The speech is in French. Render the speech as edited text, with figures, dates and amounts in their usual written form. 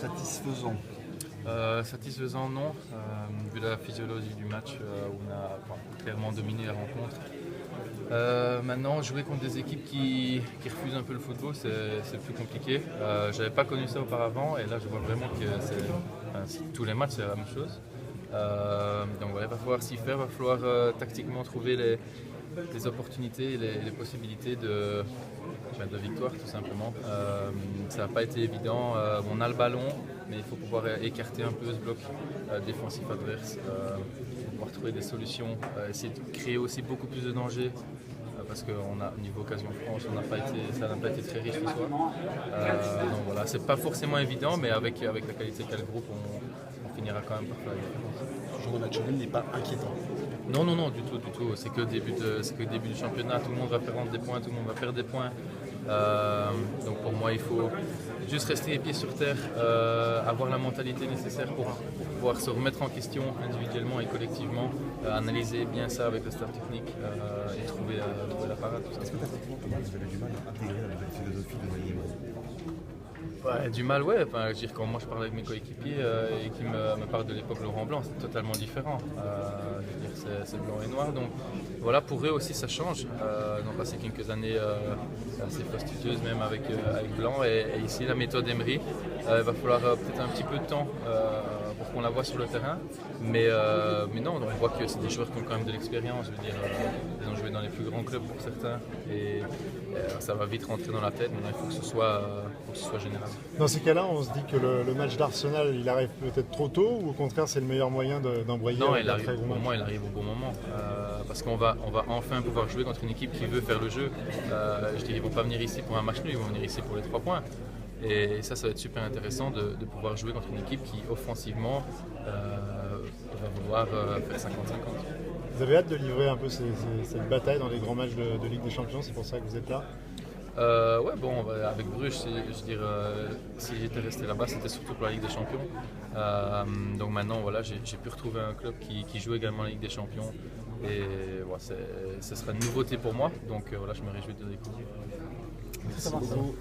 satisfaisant? Satisfaisant non, vu la physiologie du match où on a clairement dominé la rencontre. Maintenant, jouer contre des équipes qui refusent un peu le football, c'est plus compliqué. J'avais pas connu ça auparavant et là je vois vraiment que tous les matchs c'est la même chose. Donc voilà, il va falloir s'y faire, il va falloir tactiquement trouver les opportunités, les possibilités de victoire tout simplement. Ça n'a pas été évident, on a le ballon mais il faut pouvoir écarter un peu ce bloc défensif adverse, pouvoir trouver des solutions, essayer de créer aussi beaucoup plus de dangers. Parce qu'au niveau occasion France, ça n'a pas été très riche ce soir. Donc voilà, c'est pas forcément évident, mais avec la qualité qu'a le groupe, on finira quand même par faire la différence. Ce genre de match nul n'est pas inquiétant. Non, du tout. C'est que le début du championnat, tout le monde va prendre des points, tout le monde va perdre des points. Donc pour moi, il faut juste rester les pieds sur terre, avoir la mentalité nécessaire pour pouvoir se remettre en question individuellement et collectivement, analyser bien ça avec le staff technique et trouver la parade. Est-ce que tactiquement, vous avez du mal à intégrer la nouvelle philosophie de Noël? Du mal, ouais. Enfin, je veux dire, quand moi je parle avec mes coéquipiers et qu'ils me parlent de l'époque Laurent Blanc, c'est totalement différent. Je veux dire, c'est blanc et noir. Donc voilà, pour eux aussi ça change. Ils ont passé quelques années assez fastidieuses même avec Blanc. Et ici, la méthode Emery, il va falloir peut-être un petit peu de temps pour qu'on la voit sur le terrain. Mais non, on voit que c'est des joueurs qui ont quand même de l'expérience. Je veux dire, ils ont joué dans les plus grands clubs pour certains. Et ça va vite rentrer dans la tête. Maintenant, il faut que ce soit général. Dans ces cas-là, on se dit que le match d'Arsenal, il arrive peut-être trop tôt ou au contraire c'est le meilleur moyen d'embrayer? Non, pour moi il arrive au bon moment parce qu'on va enfin pouvoir jouer contre une équipe qui veut faire le jeu. Je dis, ils ne vont pas venir ici pour un match nul, ils vont venir ici pour les 3 points. Et ça va être super intéressant de pouvoir jouer contre une équipe qui offensivement va vouloir faire 50-50. Vous avez hâte de livrer un peu cette bataille dans les grands matchs de Ligue des Champions, c'est pour ça que vous êtes là? Ouais, bon, avec Bruges, si j'étais resté là-bas, c'était surtout pour la Ligue des Champions. Donc maintenant, voilà, j'ai pu retrouver un club qui joue également la Ligue des Champions. Et voilà, ce sera une nouveauté pour moi. Donc voilà, je me réjouis de le découvrir. Merci beaucoup.